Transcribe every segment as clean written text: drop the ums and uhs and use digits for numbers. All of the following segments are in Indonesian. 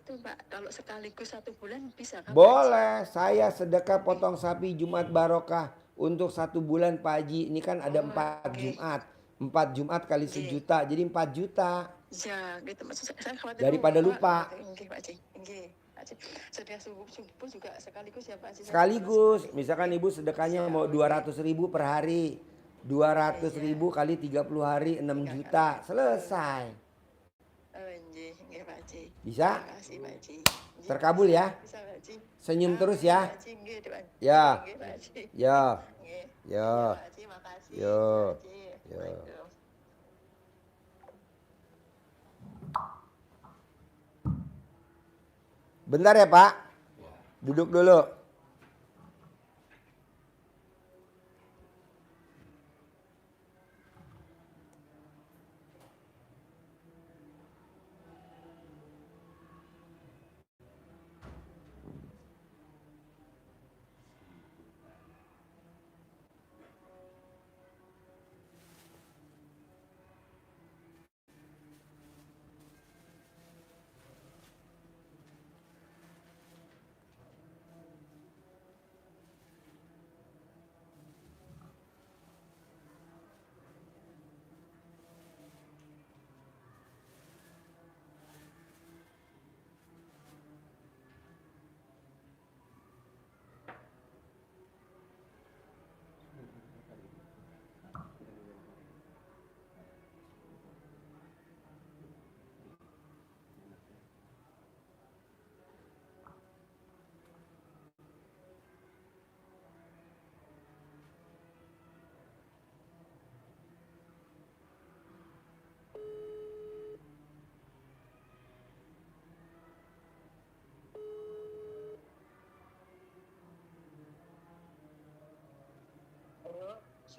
itu Pak, kalau sekaligus 1 bulan bisa kan Pak Haji? Boleh, saya sedekah potong sapi Jumat Barokah untuk 1 bulan Pak Haji. Ini kan ada 4 Jumat. 4 Jumat kali sejuta, jadi 4 juta. Ya, gitu. Maksud saya khawatir Daripada lupa. lupa. Nggih, Pak Haji. Nggih, Pak Haji. Sedekah subuh juga sekaligus ya Pak Haji? Sekaligus, misalkan ibu sedekahnya mau 200.000 per hari. 200.000 kali 30 hari 6 juta. Selesai. Nggih, nggih Pak Haji. Bisa? Terima kasih Pak Haji. Terkabul ya? Bisa Pak Haji. Senyum terus ya. Pak Haji, nggih, Pak. Ya. Nggih, Pak Haji. Ya. Nggih. Ya. Pak Haji, makasih. Ya. Pak Haji. Ya. Bentar ya Pak. Duduk dulu.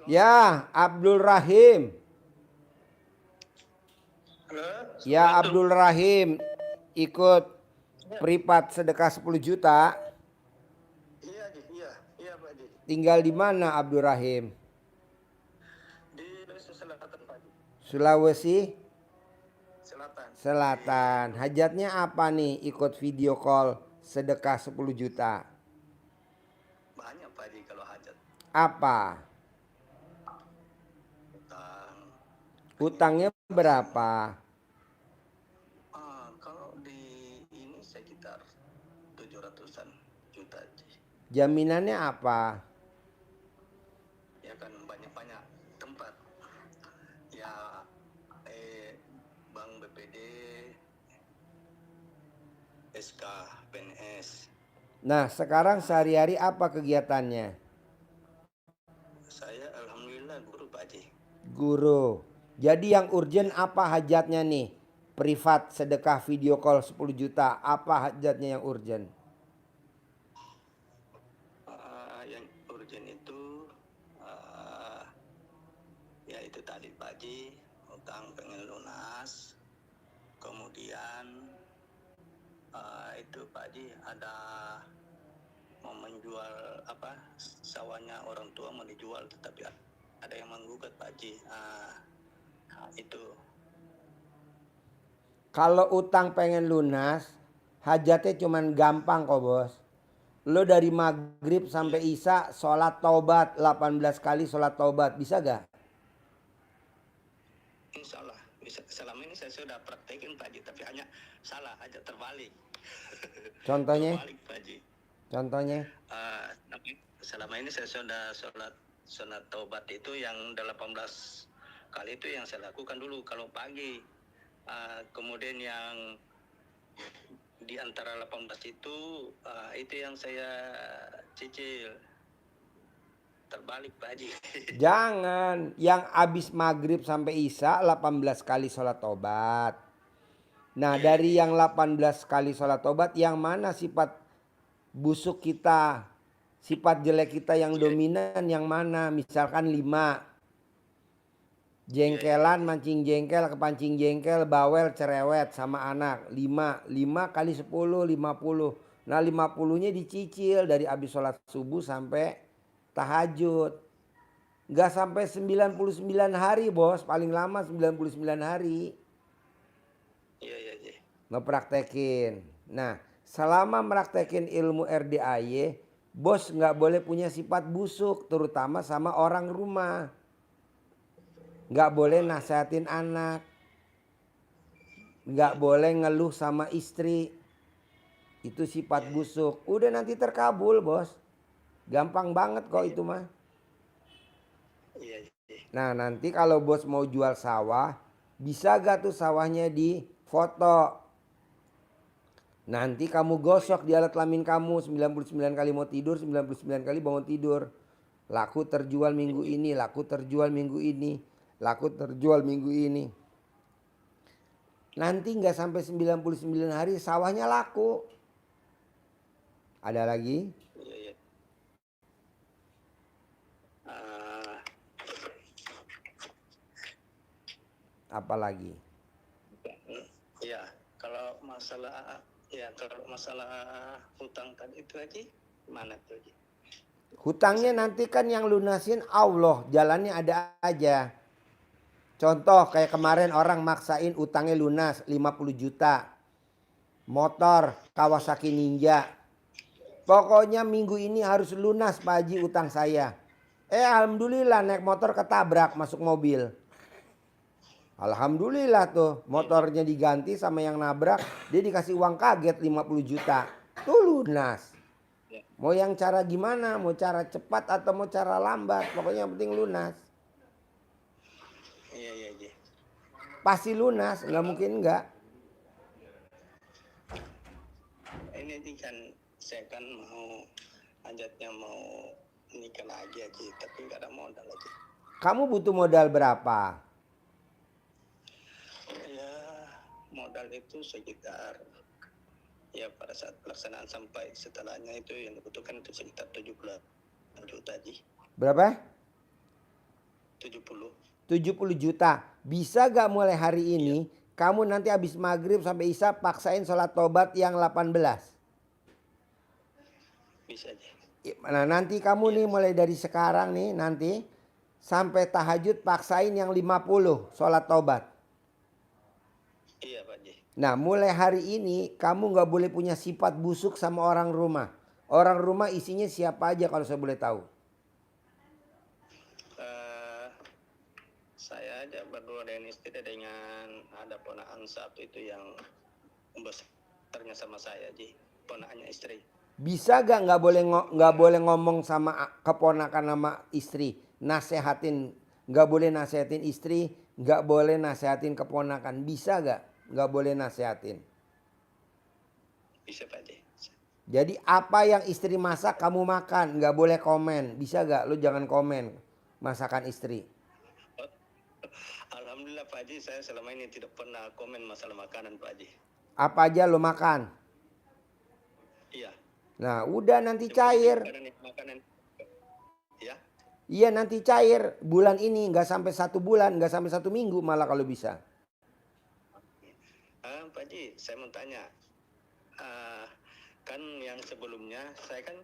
Ya, Abdul Rahim. Halo, Ya, Abdul Rahim ikut privat sedekah 10 juta. Iya Pak Haji. Tinggal di mana Abdul Rahim? Di Sulawesi Selatan Pak Haji. Sulawesi Selatan. Selatan. Hajatnya apa nih ikut video call sedekah 10 juta? Banyak Pak Haji kalau hajat. Apa? Utang. Utangnya berapa? Kalau di ini sekitar 700-an juta Haji. Jaminannya apa? Ya kan banyak-banyak tempat. Ya Bank BPD, SK, PNS. Nah, sekarang sehari-hari apa kegiatannya? Saya alhamdulillah guru Pak Haji. Guru. Jadi yang urgent apa hajatnya nih? Privat sedekah video call 10 juta. Apa hajatnya yang urgent? Yang urgent itu ya itu tadi Pak Haji, utang pengen lunas. Kemudian itu Pak Haji ada mau menjual sawahnya orang tua mau dijual, tetapi ada yang menggugat Pak Haji. Itu. Kalau utang pengen lunas, hajatnya cuman gampang kok bos. Lo dari maghrib sampai isya sholat taubat 18 kali sholat taubat, bisa gak? Insya Allah bisa. Selama ini saya sudah praktekin Pak Haji, tapi hanya salah aja, terbalik. Contohnya? Terbalik Pak Haji. Contohnya? Selama ini saya sudah sholat taubat itu yang 18 kali itu yang saya lakukan dulu kalau pagi. Kemudian yang di antara 18 itu yang saya cicil. Terbalik Pak Haji. Jangan, yang abis maghrib sampai isya 18 kali sholat tobat. Nah dari yang 18 kali sholat tobat, yang mana sifat busuk kita, sifat jelek kita yang dominan yang mana? Misalkan 5. Jengkelan, mancing jengkel, kepancing jengkel, bawel, cerewet sama anak. 5 kali 10, 50. Nah 50-nya dicicil dari abis sholat subuh sampai tahajud. Gak sampai 99 hari bos, paling lama 99 hari. Iya. Ngepraktekin. Nah, selama meraktekin ilmu RDAY, bos nggak boleh punya sifat busuk, terutama sama orang rumah. Nggak boleh nasehatin anak, nggak boleh ngeluh sama istri. Itu sifat busuk. Udah nanti terkabul, bos. Gampang banget kok itu mah. Iya, iya. Nah, nanti kalau bos mau jual sawah, bisa gak tuh sawahnya di foto? Nanti kamu gosok di alat kelamin kamu 99 kali mau tidur, 99 kali bangun tidur. Laku terjual minggu ini, laku terjual minggu ini, laku terjual minggu ini. Nanti nggak sampai 99 hari sawahnya laku. Ada lagi? Iya, iya. Ah, Apa lagi? ya, kalau masalah hutang tadi itu aja, mana tuh Haji? Hutangnya nanti kan yang lunasin Allah, jalannya ada aja. Contoh kayak kemarin orang maksain utangnya lunas 50 juta. Motor Kawasaki Ninja. Pokoknya minggu ini harus lunas Pak Haji utang saya. Alhamdulillah naik motor ketabrak masuk mobil. Alhamdulillah tuh motornya diganti sama yang nabrak. Dia dikasih uang kaget 50 juta. Tuh lunas. Mau yang cara gimana? Mau cara cepat atau mau cara lambat? Pokoknya yang penting lunas. Iya, iya, iya. Pasti lunas, nggak mungkin enggak. Ini kan saya kan hajatnya mau nikah lagi aja, tapi nggak ada modal aja. Kamu butuh modal berapa? Ya, modal itu sekitar ya pada saat pelaksanaan sampai setelahnya itu yang dibutuhkan itu sekitar 70 juta Ji. Berapa? 70. 70 juta. Bisa gak mulai hari ini kamu nanti habis maghrib sampai isya paksain sholat tobat yang 18? Bisa aja. Nah nanti kamu nih mulai dari sekarang nih nanti sampai tahajud paksain yang 50 sholat tobat. Iya Pak Ji. Nah mulai hari ini kamu gak boleh punya sifat busuk sama orang rumah. Orang rumah isinya siapa aja kalau saya boleh tahu? Saya aja berdua dengan istri dengan ada ponakan satu itu yang besarnya sama saya Ji, ponakannya istri. Bisa gak nggak boleh ngomong sama keponakan sama istri, nasehatin, nggak boleh nasehatin istri, nggak boleh nasehatin keponakan, bisa gak? Nggak boleh nasehatin. Bisa Pak Ji. Jadi apa yang istri masak kamu makan, nggak boleh komen, bisa gak? Lu jangan komen masakan istri. Alhamdulillah Pak Haji, saya selama ini tidak pernah komen masalah makanan Pak Haji. Apa aja lu makan? Iya. Nah udah nanti cair. Makanan. Ya. Iya nanti cair bulan ini nggak sampai 1 bulan, nggak sampai 1 minggu malah kalau bisa. Pak Haji, saya mau tanya, kan yang sebelumnya saya kan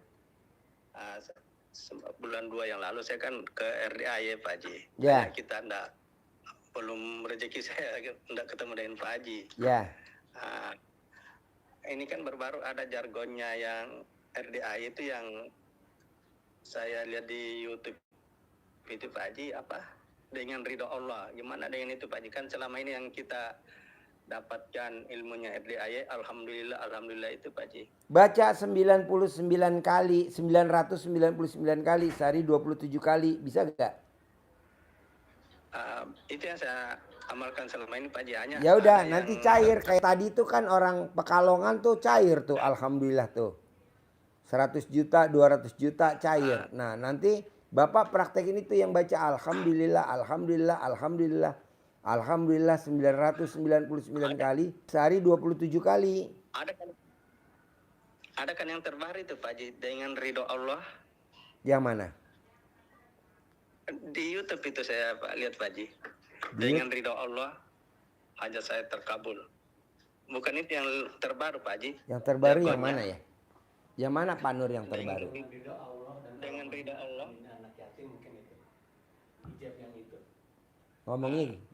bulan 2 yang lalu saya kan ke RDAY Pak Haji. Ya. Kita belum rezeki saya enggak ketemu dengan Pak Haji. Ya. Ini kan baru-baru ada jargonnya yang RDAY itu yang saya lihat di YouTube itu Pak Haji apa dengan ridho Allah. Gimana dengan itu Pak Haji? Kan selama ini yang kita dapatkan ilmunya RDAY, alhamdulillah itu Pak Haji. Baca 99 kali, 999 kali, sehari 27 kali, bisa gak? Itu yang saya amalkan selama ini Pak Haji. Hanya ya udah nanti cair kayak tadi tuh kan orang Pekalongan tuh cair tuh, alhamdulillah tuh 100 juta 200 juta cair. Nah nanti Bapak praktekin itu yang baca alhamdulillah alhamdulillah alhamdulillah alhamdulillah 999 kali, sehari 27 kali. Ada kan yang terbaru itu Pak Haji dengan ridho Allah. Yang mana? Di YouTube itu saya lihat Pak Haji. Dengan ridho Allah hajat saya terkabul. Bukan itu yang terbaru Pak Haji. Yang terbaru yang mana ya? Yang mana Pak Nur yang terbaru? Dengan ridho Allah. Anak yatim mungkin itu. Hijab yang itu.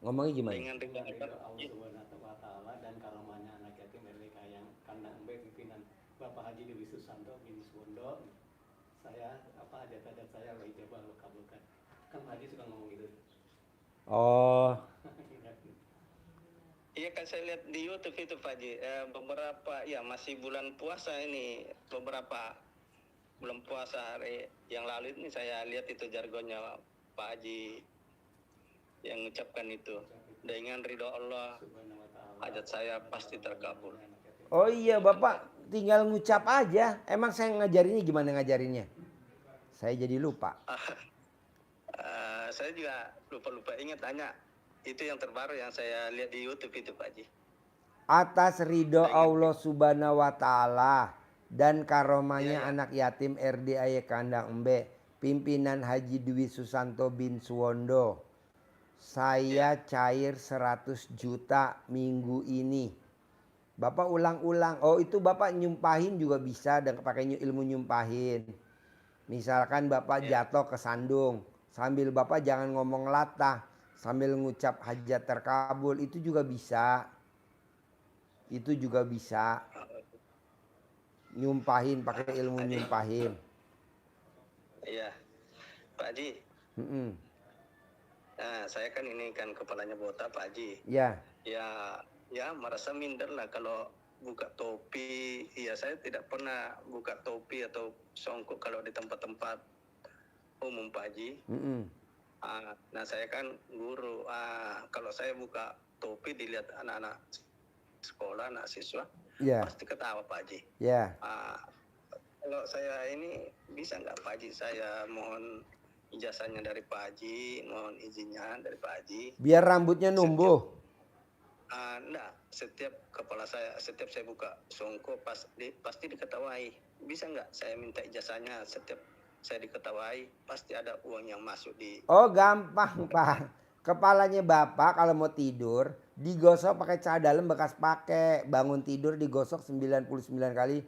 Ngomongnya gimana? Dengan ridho Ridho Allah. Allah Subhanahu wa taala dan karamahnya anak yatim mereka yang kandang beb Bapak Haji Dewi Susanto bin Suwondo, saya hajat-hajat saya Allah ijabah Allah kabulkan. Kan Pak Haji suka ngomong gitu. Oh, Iya kan saya lihat di YouTube itu Pak Haji, beberapa ya masih bulan puasa ini, beberapa bulan puasa hari yang lalu ini saya lihat itu jargonnya Pak Haji yang mengucapkan itu, dengan ridho Allah Subhanahu wa ta'ala. hajat saya pasti terkabul. oh iya Bapak tinggal ngucap aja. Emang saya ngajarinnya gimana ngajarinnya? Saya jadi lupa. Saya juga lupa ingat tanya. Itu yang terbaru yang saya lihat di YouTube itu Pak Haji. Atas ridho Allah Subhanahu wa Ta'ala dan karomahnya Iya. anak yatim RDAY Kandang Embe, pimpinan Haji Dwi Susanto bin Suwondo, saya cair 100 juta minggu ini. Bapak ulang-ulang. Oh itu Bapak nyumpahin juga bisa dengan pakai ilmu nyumpahin. Misalkan Bapak jatuh ke sandung, sambil Bapak jangan ngomong latah, sambil ngucap hajat terkabul, itu juga bisa. Itu juga bisa. Nyumpahin pakai ilmu nyumpahin. Iya, Pak Haji. Mm-mm. Nah, saya kan ini kan kepalanya botak Pak Haji. Ya, Ya merasa minder lah kalau buka topi. Ya saya tidak pernah buka topi atau songkok kalau di tempat-tempat umum Pak Haji. mm-mm. Nah saya kan guru. Kalau saya buka topi dilihat anak-anak sekolah, anak siswa, Ya, pasti ketawa Pak Haji. ya. Kalau saya ini bisa nggak Pak Haji, saya mohon ijazahnya dari Pak Haji, mohon izinnya dari Pak Haji. Biar rambutnya numbuh. Enggak, setiap saya buka songko pasti diketawai. Bisa nggak saya minta ijazahnya, setiap saya diketawai pasti ada uang yang masuk di. Oh gampang Pak. Kepalanya Bapak kalau mau tidur digosok pakai celana dalam bekas pakai. Bangun tidur digosok 99 kali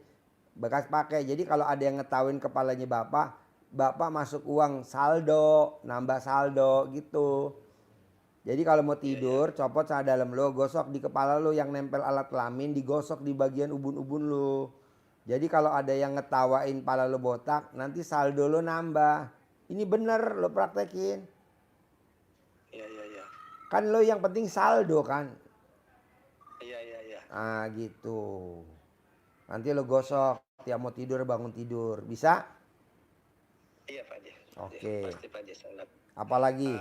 bekas pakai. Jadi kalau ada yang ngetawain kepalanya Bapak masuk uang saldo, nambah saldo gitu. Jadi kalau mau tidur copot celana dalam lo, gosok di kepala lo yang nempel alat kelamin, digosok di bagian ubun-ubun lo. Jadi kalau ada yang ngetawain pala lo botak, nanti saldo lo nambah. Ini bener lo praktekin. Iya. Kan lo yang penting saldo kan. Iya. Gitu. Nanti lo gosok tiap mau tidur bangun tidur. Bisa? Iya Pak Haji. Oke. Pasti Pak Haji saya lakukan. Apalagi?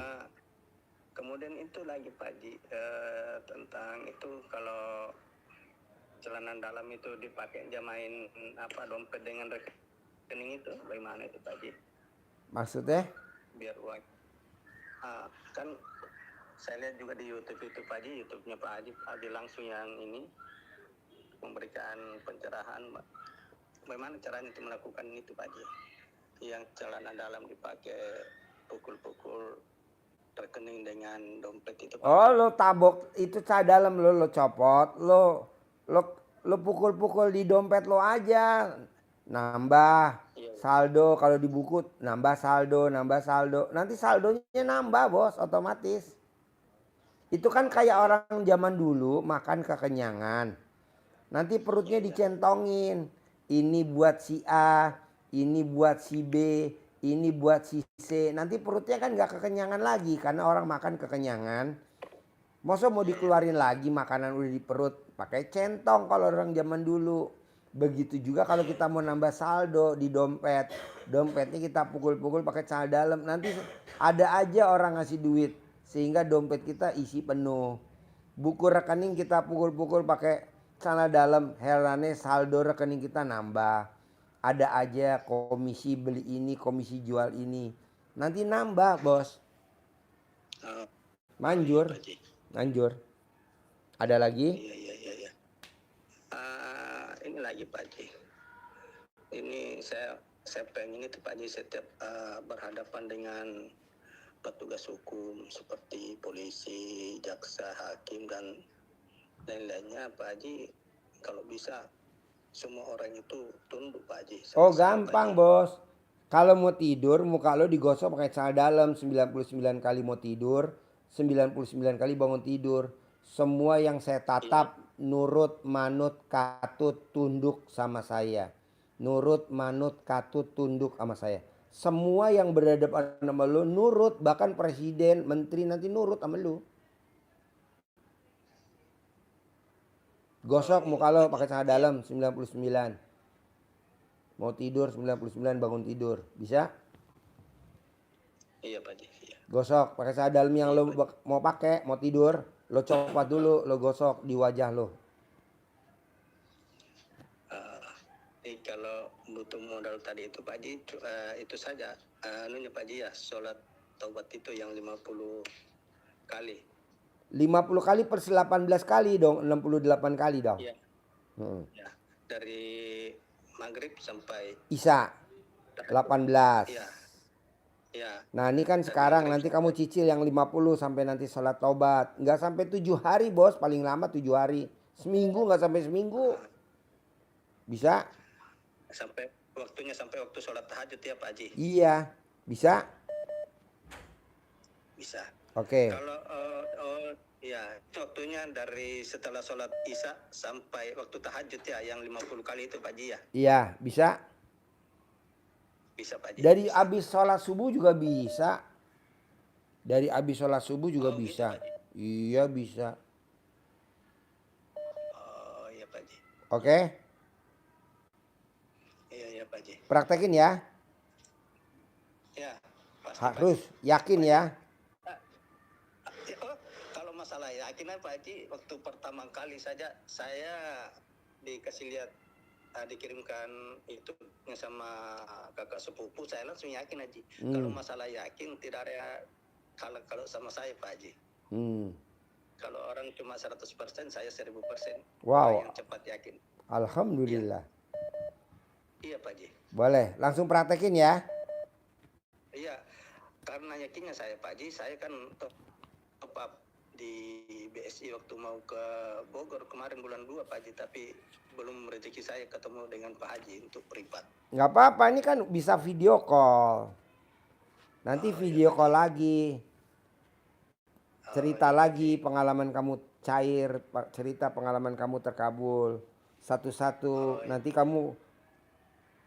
Kemudian itu lagi Pak Haji, tentang itu kalau celana dalam itu dipakai jamain dompet dengan rekening itu bagaimana itu Pak Haji? Maksudnya? Biar uang. Kan saya lihat juga di YouTube itu Pak Haji, YouTube-nya Pak Haji langsung yang ini memberikan pencerahan bagaimana caranya itu melakukan itu Pak Haji. Yang celana dalam dipakai pukul-pukul rekening dengan dompet itu Pak Haji. Oh lo tabok itu celana dalam lo copot, lo pukul-pukul di dompet lo aja. Nambah saldo kalau di buku nambah saldo. Nanti saldonya nambah bos otomatis. Itu kan kayak orang zaman dulu makan kekenyangan. Nanti perutnya dicentongin. Ini buat si A, ini buat si B, ini buat si C. Nanti perutnya kan gak kekenyangan lagi karena orang makan kekenyangan. Masa mau dikeluarin lagi makanan udah di perut. Pakai centong kalau orang zaman dulu. Begitu juga kalau kita mau nambah saldo di dompet. Dompetnya kita pukul-pukul pakai celana dalam. Nanti ada aja orang ngasih duit. Sehingga dompet kita isi penuh. Buku rekening kita pukul-pukul pakai celana dalam. Herannya saldo rekening kita nambah. Ada aja komisi beli ini, komisi jual ini. Nanti nambah bos. Manjur. Manjur. Ada lagi? Iya. Ini lagi Pak Haji. Ini saya pengen itu Pak Haji setiap berhadapan dengan petugas hukum seperti polisi, jaksa, hakim dan lain-lainnya Pak Haji, kalau bisa semua orang itu tunduk Pak Haji. Oh gampang bos. Kalau mau tidur muka lo digosok pakai celana dalam 99 kali mau tidur, 99 kali bangun tidur. Semua yang saya tatap nurut, manut, katut, tunduk sama saya. Nurut, manut, katut, tunduk sama saya. Semua yang berhadapan sama lu nurut, bahkan presiden, menteri nanti nurut sama lu. Gosok muka lo pakai celana dalam 99. Mau tidur 99 bangun tidur. Bisa? Iya Pak Haji. Iya. Gosok pakai celana dalam yang lo mau pakai, mau tidur, lo copot dulu, lo gosok di wajah lo. Kalau butuh modal tadi itu Pak Haji, itu saja. Anunya Pak Haji ya, sholat taubat itu yang 50 kali. 50 kali per 18 kali dong, 68 kali dong. Iya. Ya, dari maghrib sampai Isya 18. Iya. Ya. Nah ini kan sekarang nanti kamu cicil yang 50 sampai nanti sholat taubat. Nggak sampai 7 hari bos, paling lama 7 hari. Seminggu nggak sampai seminggu. Bisa? Sampai waktunya sampai waktu sholat tahajud ya Pak Haji. Iya, bisa? Bisa. Oke. Kalau ya waktunya dari setelah sholat isya sampai waktu tahajud ya yang 50 kali itu Pak Haji ya. Iya, bisa? Bisa Pak Haji. Dari abis sholat subuh juga bisa. Dari abis sholat subuh juga Oh, gitu, bisa. Pak Haji. Iya bisa. Oh iya Pak Haji. Oke? Iya Pak Haji. Praktekin ya. Ya, pasti Harus yakin ya. Oh, kalau masalah yakinan Pak Haji, waktu pertama kali saja saya dikasih lihat dikirimkan itu sama kakak sepupu, saya langsung yakin Haji. Kalau masalah yakin tidak ada kalau sama saya Pak Haji. Kalau orang cuma 100%, saya 1000%. Wow. Yang cepat yakin. Alhamdulillah. Iya Pak Haji. Boleh, langsung praktekin ya. Iya, karena yakinnya saya Pak Haji, saya kan top up di BSI waktu mau ke Bogor kemarin bulan 2 Pak Haji, tapi belum rezeki saya ketemu dengan Pak Haji untuk privat. Nggak apa-apa, ini kan bisa video call. Nanti video call lagi. Cerita lagi pengalaman kamu cair, cerita pengalaman kamu terkabul. Satu-satu, nanti kamu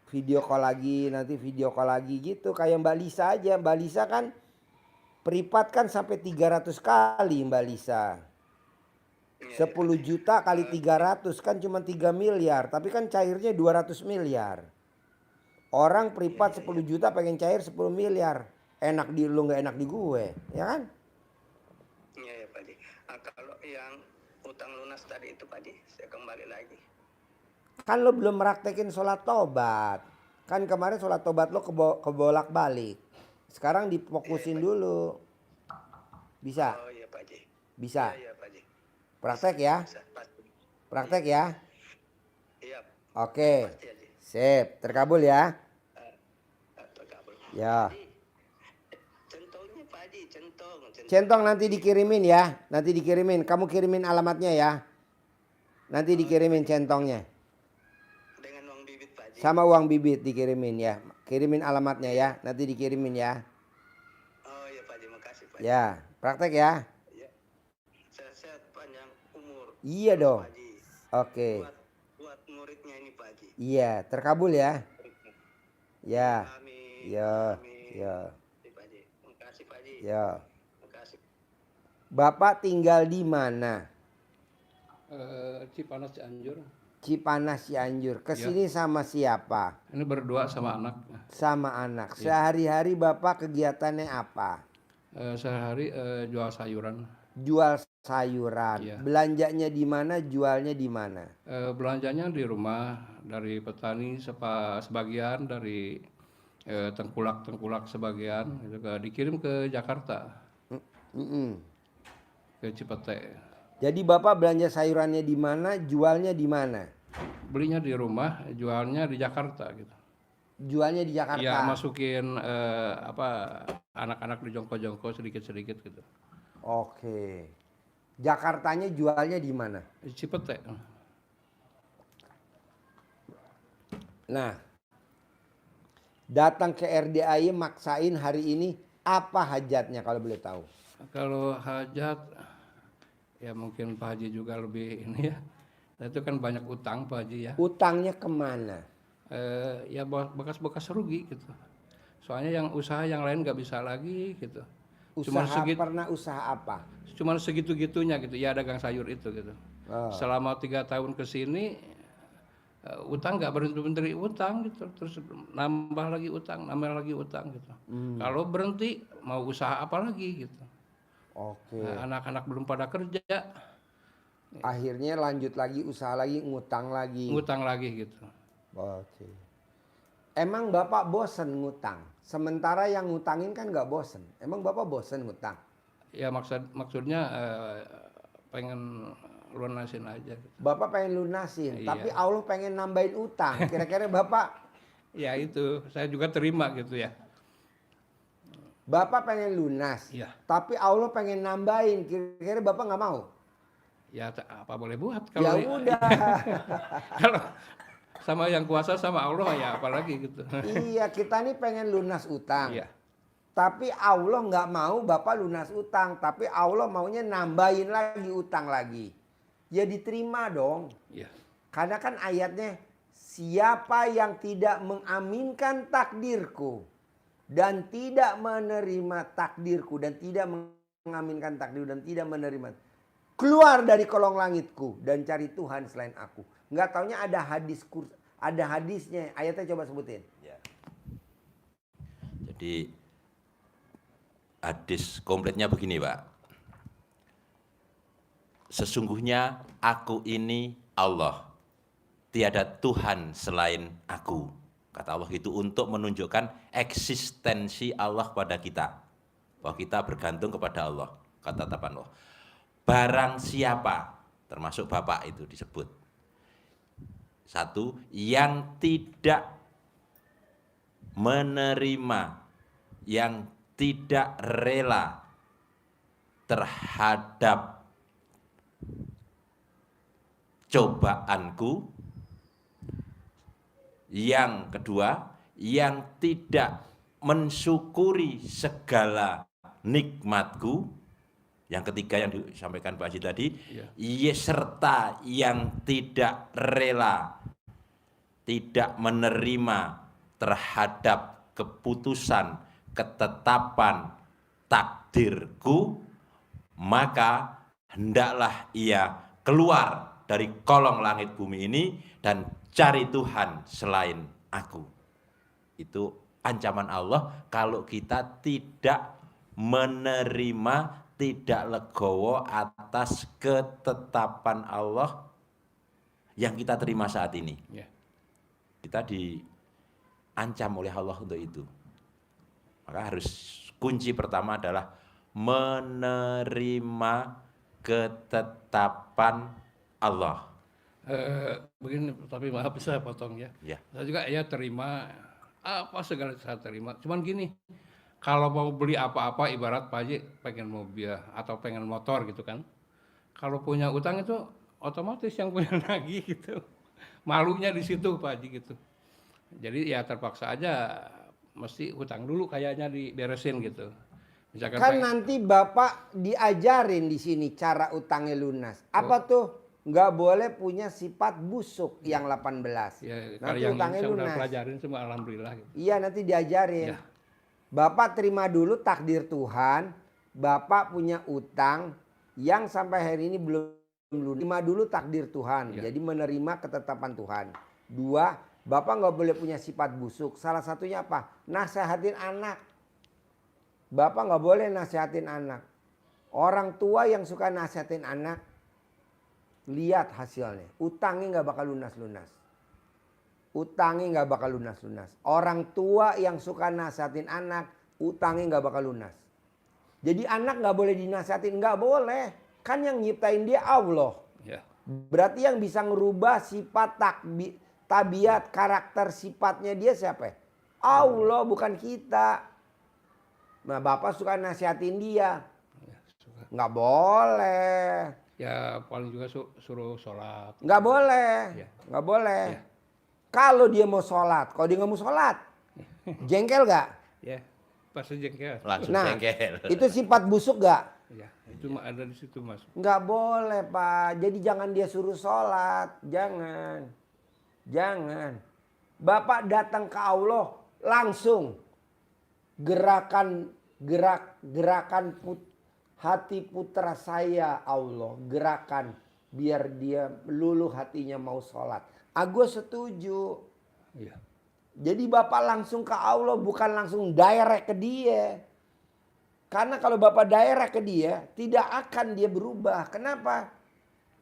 video call lagi, nanti video call lagi gitu. Kayak Mbak Lisa aja, Mbak Lisa kan privat kan sampai 300 kali Mbak Lisa. 10 juta kali 300 kan cuma 3 miliar. Tapi kan cairnya 200 miliar. Orang privat 10 juta pengen cair 10 miliar. Enak di lu gak enak di gue. Ya kan? Iya Pak Haji. Kalau yang utang lunas tadi itu Pak Haji, saya kembali lagi. Kan lo belum meraktekin sholat tobat. Kan kemarin sholat tobat lo kebolak balik. Sekarang difokusin dulu. Bisa? Oh iya Pak Haji. Bisa? Iya Pak Haji. Praktek ya? Bisa, pasti. Praktek ya? Iya. Oke. Pasti Haji. Sip. Terkabul ya? Terkabul. Ya. Centongnya Pak Haji, centong. Centong nanti dikirimin ya. Nanti dikirimin. Kamu kirimin alamatnya ya. Nanti dikirimin centongnya. Dengan uang bibit Pak Haji. Sama uang bibit dikirimin ya. Kirimin alamatnya ya. Nanti dikirimin ya. Oh iya Pak Haji, makasih Pak Haji. Ya. Praktek ya. Ya. Sehat panjang umur. Iya dong. Pak Haji. Oke. Buat muridnya ini Pak Haji. Iya. Terkabul ya. Ya. Amin. Ya. Amin. Ya. Pak Haji. Makasih Pak Haji. Ya. Makasih. Bapak tinggal di mana? Cipanas Cianjur. Cipanas Cianjur. Kesini sama siapa? Ini berdua sama anak. Sama anak. Sehari-hari Bapak kegiatannya apa? Sehari jual sayuran. Jual sayuran. Iya. Belanjanya di mana? Jualnya di mana? Belanjanya di rumah dari petani sebagian, dari tengkulak sebagian, gitu, dikirim ke Jakarta, ke Cipete. Jadi Bapak belanja sayurannya di mana? Jualnya di mana? Belinya di rumah, jualnya di Jakarta gitu. Jualnya di Jakarta. Iya, masukin anak-anak di jongko-jongko sedikit-sedikit gitu. Oke. Jakartanya jualnya di mana? Di Cipete. Nah, datang ke RDAY maksain hari ini apa hajatnya kalau boleh tahu? Kalau hajat, ya mungkin Pak Haji juga lebih ini ya. Nah, itu kan banyak utang Pak Haji ya. Utangnya kemana? Ya bekas-bekas rugi gitu. Soalnya yang usaha yang lain nggak bisa lagi gitu. Pernah usaha apa? Cuman segitu-gitunya gitu. Ya dagang sayur itu gitu. Oh. Selama 3 tahun ke sini utang nggak berhenti utang gitu. Terus nambah lagi utang gitu. Kalau berhenti mau usaha apa lagi gitu. Oke. Nah, anak-anak belum pada kerja, Akhirnya lanjut lagi usaha lagi, ngutang lagi. ngutang lagi gitu. Oke. Emang Bapak bosen ngutang? Sementara yang ngutangin kan nggak bosen. Emang Bapak bosen ngutang? Ya maksudnya pengen lunasin aja gitu. Bapak pengen lunasin, Iya. tapi Allah pengen nambahin utang. Kira-kira Bapak Ya itu, saya juga terima gitu ya. Bapak pengen lunas, Iya. tapi Allah pengen nambahin. Kira-kira Bapak nggak mau? Ya apa boleh buat Ya kalau udah. kalau sama yang kuasa sama Allah ya apalagi gitu. Iya, kita nih pengen lunas utang. Iya. Tapi Allah nggak mau Bapak lunas utang. Tapi Allah maunya nambahin lagi utang lagi. Ya diterima dong. Iya. Karena kan ayatnya, siapa yang tidak mengaminkan takdirku dan tidak menerima takdirku dan tidak mengaminkan takdir dan tidak menerima, keluar dari kolong langitku dan cari Tuhan selain aku. Nggak taunya ada hadisnya. Ayatnya coba sebutin. Ya. Jadi hadis kompletnya begini Pak. Sesungguhnya aku ini Allah. Tiada Tuhan selain aku. Kata Allah itu untuk menunjukkan eksistensi Allah pada kita. Bahwa kita bergantung kepada Allah. Kata Allah. Barang siapa, termasuk Bapak itu disebut. Satu, yang tidak menerima, yang tidak rela terhadap cobaanku. Yang kedua, yang tidak mensyukuri segala nikmatku. Yang ketiga yang disampaikan Pak Haji tadi, iya, serta yang tidak rela, tidak menerima terhadap keputusan, ketetapan, takdirku, maka hendaklah ia keluar dari kolong langit bumi ini dan cari Tuhan selain aku. Itu ancaman Allah kalau kita tidak menerima, tidak legowo atas ketetapan Allah yang kita terima saat ini. Ya. Kita diancam oleh Allah untuk itu. Maka harus kunci pertama adalah menerima ketetapan Allah. Begini, tapi maaf saya potong ya. Ya. Saya juga ya terima apa segala saya terima. Cuman gini, kalau mau beli apa-apa ibarat Pak Haji pengen mobil atau pengen motor gitu kan. Kalau punya utang itu otomatis yang punya lagi gitu. Malunya di situ Pak Haji gitu. Jadi ya terpaksa aja mesti utang dulu kayaknya diberesin gitu. Misalkan Kan nanti Bapak diajarin di sini cara utangnya lunas. Apa tuh? Nggak boleh punya sifat busuk yang 18. ya, kalau Nanti yang utangnya saya udah lunas. pelajarin semua alhamdulillah gitu. Iya, nanti diajarin. Ya. Bapak terima dulu takdir Tuhan. Bapak punya utang yang sampai hari ini belum lunas. Terima dulu takdir Tuhan. Ya. Jadi menerima ketetapan Tuhan. 2, Bapak nggak boleh punya sifat busuk. Salah satunya apa? Nasehatin anak. Bapak nggak boleh nasihatin anak. Orang tua yang suka nasihatin anak, lihat hasilnya. Utangnya nggak bakal lunas-lunas. Utangnya nggak bakal lunas-lunas. Orang tua yang suka nasihatin anak, utangnya nggak bakal lunas. Jadi anak nggak boleh dinasihatin, nggak boleh. Kan yang nyiptain dia Allah. Ya. Berarti yang bisa ngerubah sifat tabiat, karakter sifatnya dia siapa? Allah, bukan kita. Nah, Bapak suka nasihatin dia. Ya, suka. Nggak boleh. Ya paling juga suruh sholat. Nggak boleh. Ya. Nggak boleh. Ya. Kalau dia mau sholat, kalau dia nggak mau sholat, jengkel nggak? Ya. pasti jengkel. Langsung Nah, jengkel. itu sifat busuk gak? Ya, itu mah ada di situ Mas. Nggak boleh Pak. Jadi jangan dia suruh sholat. Jangan. Jangan. Bapak datang ke Allah langsung. Gerakan hati putra saya Allah. Gerakan biar dia luluh hatinya mau sholat. Gue setuju. Iya. Jadi Bapak langsung ke Allah bukan langsung direct ke dia. Karena kalau Bapak direct ke dia tidak akan dia berubah. Kenapa?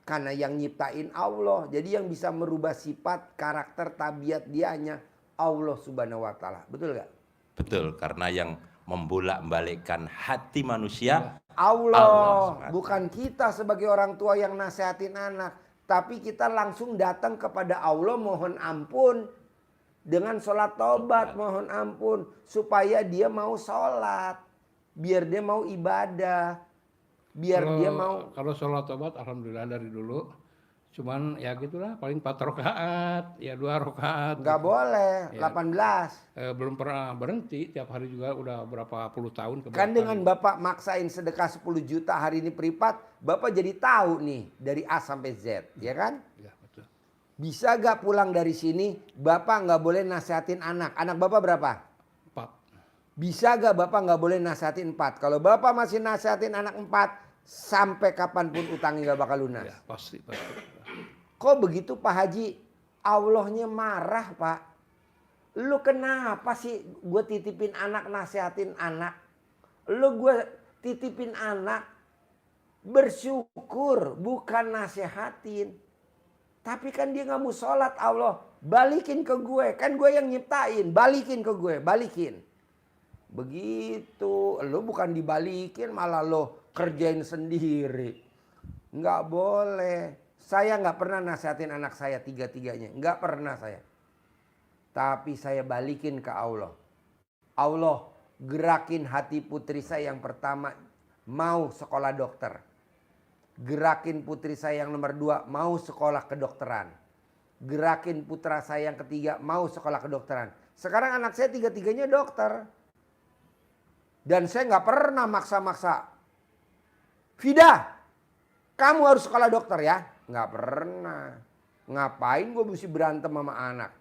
Karena yang nyiptain Allah. Jadi yang bisa merubah sifat, karakter, tabiat dia hanya Allah Subhanahu wa taala. Betul gak? Betul, karena yang membolak-balikkan hati manusia Allah. SWT. Bukan kita sebagai orang tua yang nasihatin anak. Tapi kita langsung datang kepada Allah mohon ampun. Dengan sholat taubat mohon ampun. Supaya dia mau sholat. Biar dia mau ibadah. Biar dia mau. Kalau sholat tobat alhamdulillah dari dulu. Cuman ya gitulah paling 4 rakaat, ya 2 rakaat. Nggak boleh, Ya. 18. Belum pernah berhenti, tiap hari juga udah berapa puluh tahun ke Kan belakang. dengan Bapak maksain sedekah 10 juta hari ini privat. Bapak jadi tahu nih dari A sampai Z. Ya kan? Ya, betul. Bisa gak pulang dari sini Bapak nggak boleh nasihatin anak. Anak Bapak berapa? 4. Bisa gak Bapak nggak boleh nasihatin 4? Kalau Bapak masih nasihatin anak 4. Sampai kapanpun utangnya gak bakal lunas. Ya, pasti. Kok begitu Pak Haji? Allahnya marah Pak. Lu kenapa sih gue titipin anak nasihatin anak? Lu gue titipin anak bersyukur bukan nasihatin. Tapi kan dia gak mau sholat Allah. Balikin ke gue. Kan gue yang nyiptain. Balikin ke gue. Balikin. Begitu. Lu bukan dibalikin malah lo kerjain sendiri. Nggak boleh. Saya nggak pernah nasihatin anak saya tiga-tiganya. Nggak pernah saya. Tapi saya balikin ke Allah. Allah gerakin hati putri saya yang pertama mau sekolah dokter. Gerakin putri saya yang nomor 2 mau sekolah kedokteran. Gerakin putra saya yang ketiga mau sekolah kedokteran. Sekarang anak saya tiga-tiganya dokter. Dan saya nggak pernah maksa-maksa. Fida, kamu harus sekolah dokter ya. Nggak pernah. Ngapain gue mesti berantem sama anak?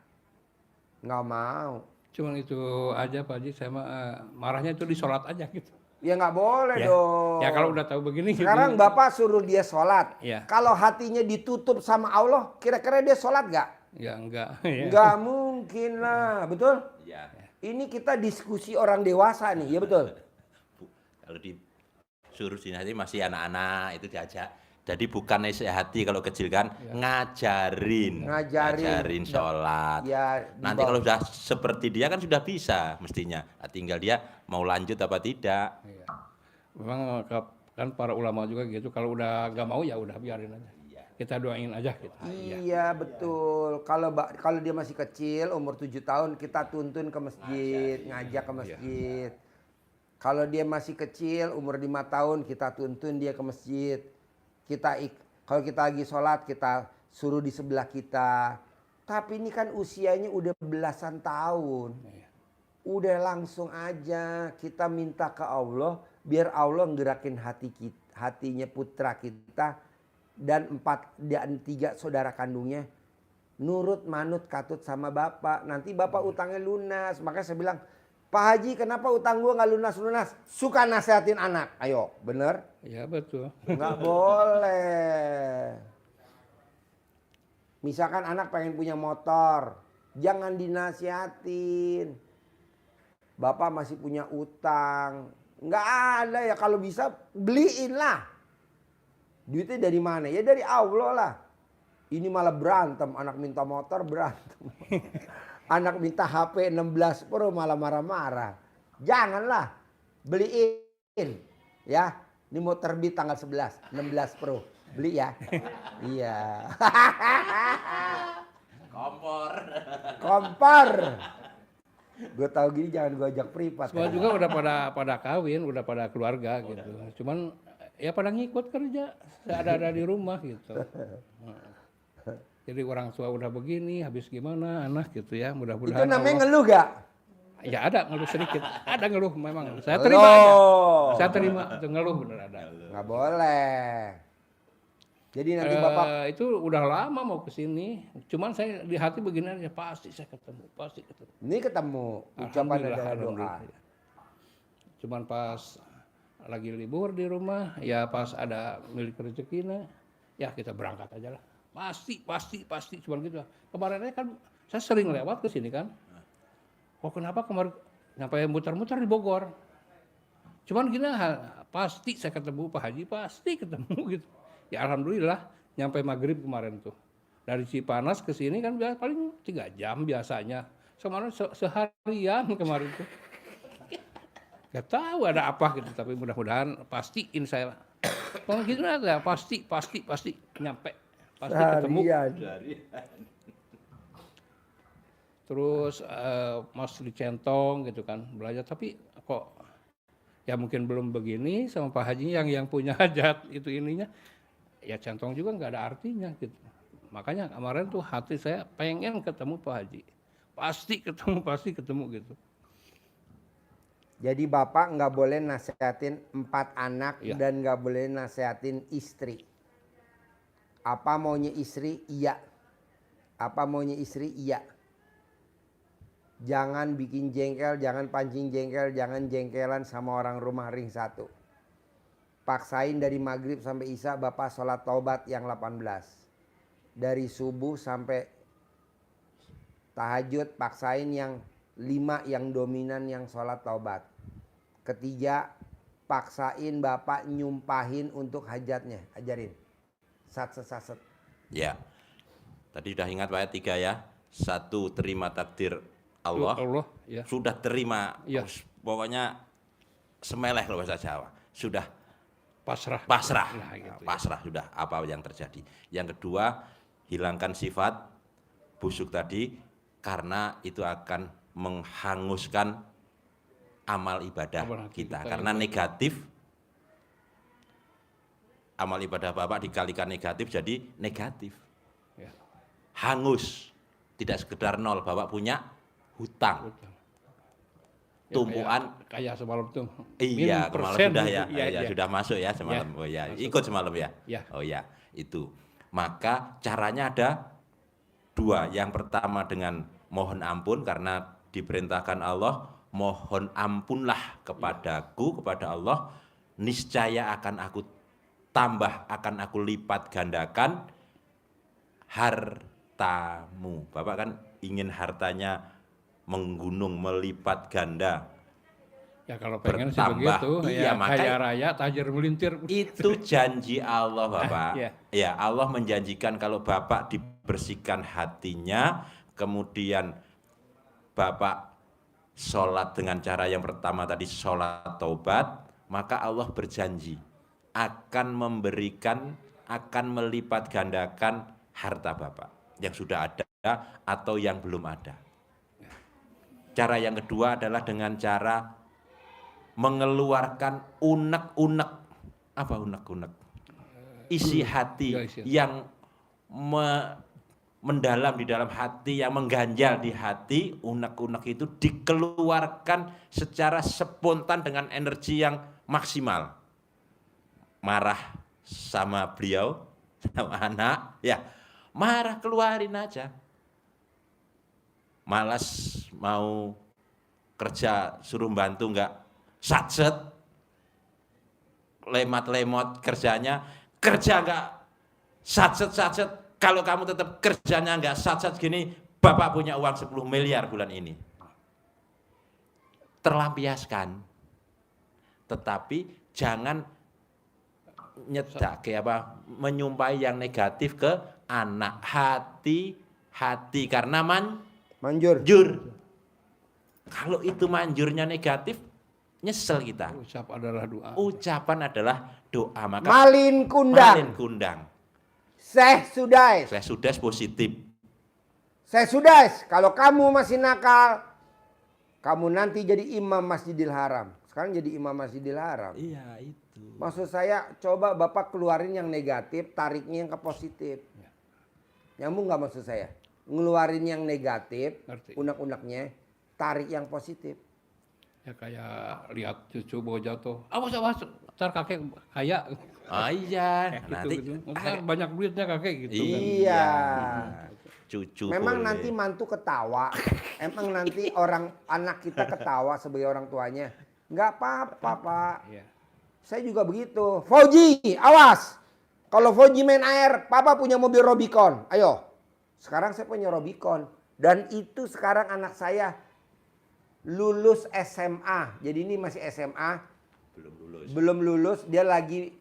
Nggak mau. Cuman itu aja Pak Haji, saya marahnya itu di sholat aja gitu. Ya nggak boleh Ya. dong. Ya kalau udah tahu begini. Sekarang gitu. Bapak suruh dia sholat. Ya. Kalau hatinya ditutup sama Allah, kira-kira dia sholat nggak? Ya enggak. Ya. Nggak mungkin lah, betul? Ya, Ini kita diskusi orang dewasa nih, ya betul? kalau disuruh dinasihati masih anak-anak itu diajak. Jadi bukan nasihati kalau kecil kan, ngajarin sholat. Ya, Nanti kalau sudah seperti dia kan sudah bisa mestinya. Nah, tinggal dia mau lanjut apa tidak. Iya. Memang kan para ulama juga gitu. Kalau udah gak mau ya udah biarin aja. Kita doain aja gitu. Iya betul. Kalau dia masih kecil umur 7 tahun kita tuntun ke masjid, ngajak ke masjid. Kalau dia masih kecil umur 5 tahun kita tuntun dia ke masjid. Kalau kita lagi sholat kita suruh di sebelah kita. Tapi ini kan usianya udah belasan tahun. Udah langsung aja kita minta ke Allah biar Allah ngerakin hatinya putra kita dan 3 saudara kandungnya nurut manut katut sama bapak. Nanti bapak utangnya lunas. Makanya saya bilang, Pak Haji kenapa utang gua nggak lunas-lunas? Suka nasihatin anak. Ayo, bener? Ya betul. Nggak boleh. Misalkan anak pengen punya motor, jangan dinasihatin. Bapak masih punya utang. Nggak ada ya, kalau bisa beliin lah. Duitnya dari mana? Ya dari Allah lah. Ini malah berantem, anak minta motor berantem. Anak minta HP 16 Pro malah marah-marah. Janganlah, beliin. Ya, ini mau terbit tanggal 11, 16 Pro. Beli ya. Iya. Kompor. Gue tahu gini jangan gue ajak privat. Semua juga udah pada kawin, udah pada keluarga gitu. Cuman ya pada ngikut kerja, ada di rumah gitu. Jadi orang tua udah begini, habis gimana anak gitu ya, mudah-mudahan. Itu namanya Allah- ngeluh gak? Ya ada ngeluh sedikit, ada ngeluh memang. Saya terima aja. Loh, Saya terima itu ngeluh bener ada. nggak boleh. Jadi nanti Bapak Itu udah lama mau ke sini. Cuman saya di hati begini aja, pasti saya ketemu, pasti ketemu. ini ketemu ucapan Alhamdulillah, adalah doa. alhamdulillah. Cuman pas lagi libur di rumah, ya pas ada milik rezekinya, ya kita berangkat aja lah. Pasti, cuman gitu. Kemarinnya kan saya sering lewat ke sini kan. Kok kenapa kemarin sampai muter-muter di Bogor? Cuman gini, pasti saya ketemu Pak Haji, pasti ketemu gitu. Ya alhamdulillah, nyampe maghrib kemarin tuh. Dari Cipanas ke sini kan paling 3 jam biasanya. Kemarin seharian kemarin tuh. Gak tahu ada apa gitu, tapi mudah-mudahan pastiin saya. Kalau gitu ada pasti nyampe, pasti ketemu. Terus Mas dicentong gitu kan belajar, tapi kok ya mungkin belum begini sama Pak Haji yang punya hajat itu ininya, ya centong juga nggak ada artinya gitu. Makanya kemarin tuh hati saya pengen ketemu Pak Haji, pasti ketemu gitu. Jadi Bapak nggak boleh nasihatin 4 anak Iya. dan nggak boleh nasihatin istri. Apa maunya istri? Iya. Apa maunya istri? Iya. Jangan bikin jengkel, jangan pancing jengkel, jangan jengkelan sama orang rumah ring 1. Paksain dari maghrib sampai isya Bapak sholat taubat yang 18. Dari subuh sampai tahajud paksain yang 5 yang dominan yang sholat taubat. Ketiga, paksain Bapak nyumpahin untuk hajatnya. Ajarin. Satset. Ya. Tadi sudah ingat ayat 3 ya. 1, terima takdir Allah. Ya. Sudah terima. Ya. Pokoknya semeleh kalau bahasa Jawa. Sudah Pasrah. pasrah. Nah, gitu, Pasrah sudah apa yang terjadi. Yang kedua, hilangkan sifat busuk tadi karena itu akan menghanguskan amal ibadah kita. Karena negatif, amal ibadah Bapak dikalikan negatif jadi negatif. Ya. Hangus, tidak sekedar nol, Bapak punya hutang. Ya, Tumpuan. kayak semalam tuh. Iya, minum semalam persen sudah gitu. ya. Iya, Ya, iya. sudah masuk ya semalam. Ya, Oh ya, masuk. ikut semalam ya. Ya. Oh ya, itu. Maka caranya ada 2. Yang pertama dengan mohon ampun karena diperintahkan Allah, mohon ampunlah kepadaku, kepada Allah, niscaya akan aku tambah, akan aku lipat gandakan hartamu. Bapak kan ingin hartanya menggunung, melipat ganda. Ya kalau pengen sih Bertambah. begitu, Iya, ya makanya- kaya raya, tajir melintir. Itu janji Allah, Bapak. Iya. Ya, Allah menjanjikan kalau Bapak dibersihkan hatinya, kemudian Bapak sholat dengan cara yang pertama tadi, sholat taubat, maka Allah berjanji akan memberikan, akan melipat gandakan harta Bapak yang sudah ada atau yang belum ada. Cara yang kedua adalah dengan cara mengeluarkan unek-unek. Apa unek-unek? Isi hati Ya, isi hati. yang mendalam di dalam hati, yang mengganjal di hati, unek-unek itu dikeluarkan secara spontan dengan energi yang maksimal. Marah sama beliau, sama anak, ya marah keluarin aja. Malas mau kerja suruh bantu enggak satset, lemot-lemot kerjanya, kerja enggak satset. Kalau kamu tetap kerjanya enggak satset gini, Bapak punya uang 10 miliar bulan ini. Terlampiaskan. Tetapi jangan nyedak menyumpahi yang negatif ke anak. Hati karena Manjur. Kalau itu manjurnya negatif, nyesel kita. Ucap adalah doa. Ucapan adalah doa. Maka Malin malin kundang. kundang. Saya sudah. Saya sudah positif. Kalau kamu masih nakal, kamu nanti jadi imam Masjidil Haram. Sekarang jadi imam Masjidil Haram. Iya itu. Maksud saya coba Bapak keluarin yang negatif, tariknya yang ke positif. Nyambung nggak maksud saya? Ngeluarin yang negatif, Ngerti. unek-uneknya. tarik yang positif. Ya kayak lihat cucu bawa jatuh. Awas, ntar kakek kaya. Oh iya, Gitu, nanti gitu. Maksudnya banyak duitnya kakek gitu kan. Iya. Cucu Memang boleh. nanti mantu ketawa. Emang nanti orang anak kita ketawa sebagai orang tuanya. Nggak apa-apa, Pak. Iya. Saya juga begitu. Fauji, awas. Kalau Fauji main air, Papa punya mobil Robicon. Ayo. Sekarang saya punya Robicon. Dan itu sekarang anak saya lulus SMA. Jadi ini masih SMA. Belum lulus. Belum lulus. Dia lagi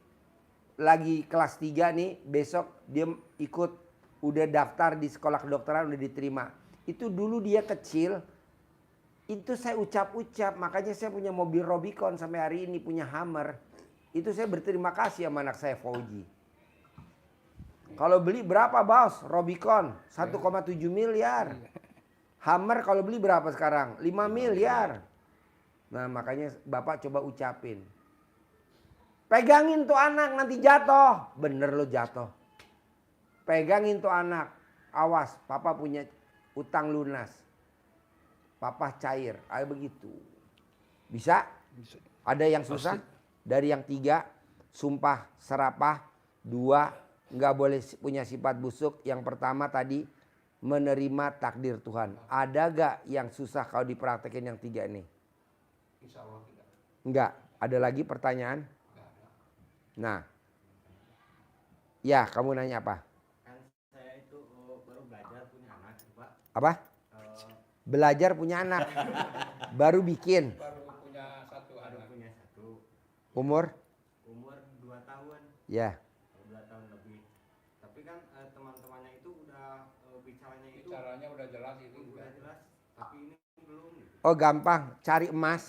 kelas 3 nih. Besok dia ikut, udah daftar di sekolah kedokteran, udah diterima. Itu dulu dia kecil. Itu saya ucap-ucap. Makanya saya punya mobil Robicon sampai hari ini, punya Hummer. Itu saya berterima kasih sama anak saya Fauji. Kalau beli berapa bos? Robicon 1,7 miliar. Hummer kalau beli berapa sekarang? 5 miliar. Nah makanya Bapak coba ucapin. Pegangin tuh anak nanti jatuh. Bener lo jatuh. Pegangin tuh anak. Awas, Papa punya utang lunas. Papa cair. Ayo begitu. Bisa? Bisa. Ada yang susah? Dari yang 3, sumpah serapah. 2, nggak boleh punya sifat busuk. Yang pertama tadi, menerima takdir Tuhan. Ada gak yang susah kalau dipraktekin yang 3 ini? Insya Allah tidak. Enggak. Ada lagi pertanyaan? Nah. Ya, kamu nanya apa? Kan saya itu baru belajar punya anak, Pak. Apa? Belajar punya anak. Baru bikin. Baru punya satu Baru anak. punya satu. Umur? Umur 2 tahun. Ya. 2 tahun lebih. Tapi kan teman-temannya itu udah bicaranya itu Caranya udah jelas itu. udah jelas, tapi ini belum gitu. Oh gampang. Cari emas.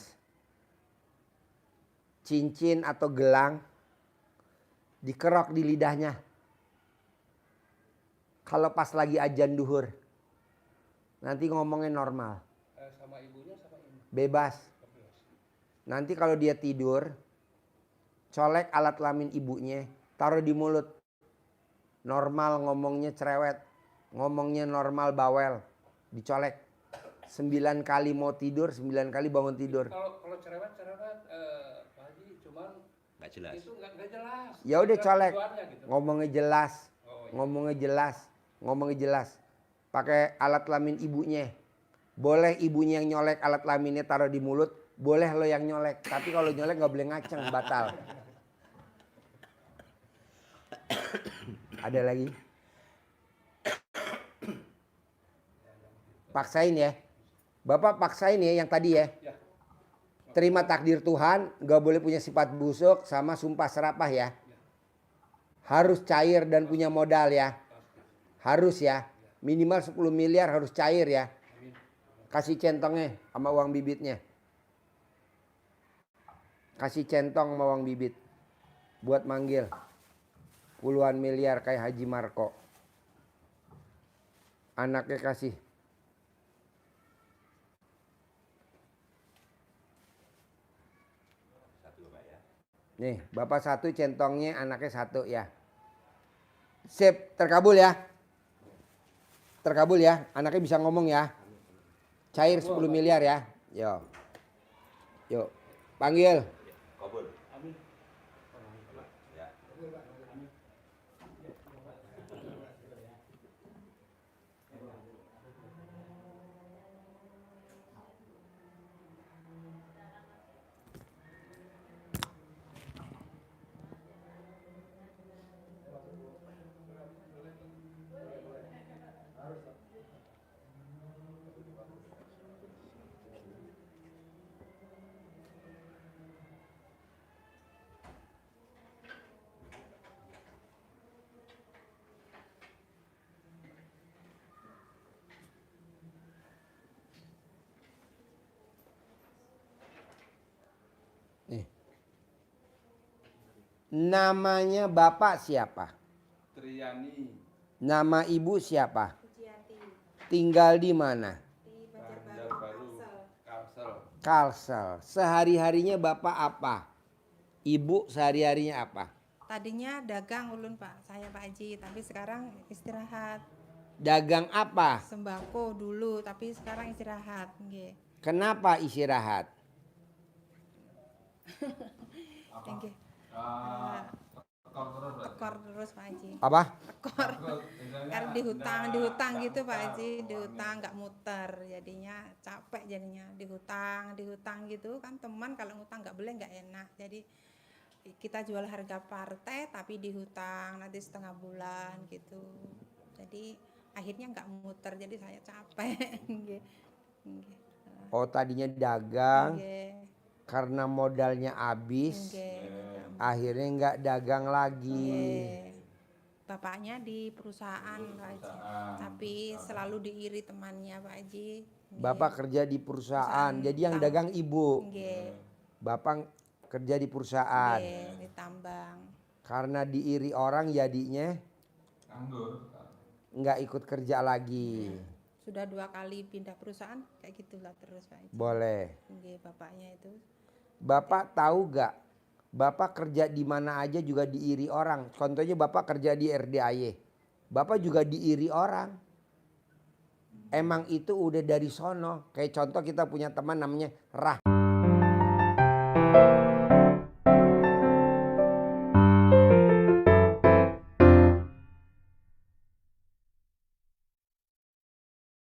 Cincin atau gelang. Dikerok di lidahnya. Kalau pas lagi ajan duhur. Nanti ngomongnya normal. Sama ibunya sama ibu. Bebas. Nanti kalau dia tidur. Colek alat kelamin ibunya. Taruh di mulut. Normal ngomongnya cerewet. Ngomongnya normal bawel. Dicolek. 9 kali mau tidur, 9 kali bangun tidur. Kalau cerewet Pak Haji cuman Nggak jelas. itu nggak jelas. Ya udah Jelas colek. tujuannya gitu. Ngomongnya jelas. Oh, iya. Ngomongnya jelas. Ngomongnya jelas. Pakai alat kelamin ibunya. Boleh ibunya yang nyolek alat kelaminnya taruh di mulut. Boleh lo yang nyolek. Tapi kalau nyolek nggak boleh ngaceng, batal. Ada lagi? Paksain ya. Bapak paksain ya yang tadi ya. Ya. Terima takdir Tuhan, nggak boleh punya sifat busuk sama sumpah serapah ya. Harus cair dan punya modal ya. Harus ya. Minimal 10 miliar harus cair ya. Kasih centongnya sama uang bibitnya. Kasih centong sama uang bibit. Buat manggil. Puluhan miliar kayak Haji Marco. Anaknya kasih. Nih, Bapak 1, centongnya anaknya 1 ya. Sip, terkabul ya. Terkabul ya, anaknya bisa ngomong ya. Cair 10 miliar ya. Yo. Yuk, panggil. Kabul. Ya. Nih. Namanya Bapak siapa? Triani Nama Ibu siapa? Pujiati Tinggal di mana? di Banjarbaru Kalsel. Kalsel. Sehari-harinya Bapak apa? Ibu sehari-harinya apa? tadinya dagang ulun Pak, saya Pak Haji, tapi sekarang istirahat. Dagang apa? Sembako dulu, tapi sekarang istirahat. Nggih. Kenapa istirahat? Thank you. Tekor terus Pak Haji. Apa? Tekor. Karena dihutang gitu Pak Haji, dihutang nggak muter, jadinya capek jadinya dihutang gitu kan, teman kalau ngutang nggak boleh, nggak enak. Jadi kita jual harga partai tapi dihutang nanti setengah bulan gitu. Jadi akhirnya nggak muter, jadi saya capek. Nggih. Nggih. Oh tadinya dagang, Nggih. karena modalnya habis, Nggih. akhirnya nggak dagang lagi. Nggih. Bapaknya di perusahaan Pak Haji, tapi selalu diiri temannya Pak Haji. Nggih. Bapak kerja di perusahaan, Perusahaan jadi yang tambang. dagang ibu. Nggih. Bapak kerja di perusahaan. Nggih, ditambang. Karena diiri orang jadinya nggak ikut kerja lagi. Sudah 2 kali pindah perusahaan kayak gitulah terus Pak Haji. Boleh. Nggih, bapaknya itu. Bapak tahu gak? Bapak kerja di mana aja juga diiri orang. Contohnya Bapak kerja di RDAY. Bapak juga diiri orang. Emang itu udah dari sono. Kayak contoh kita punya teman namanya Rah.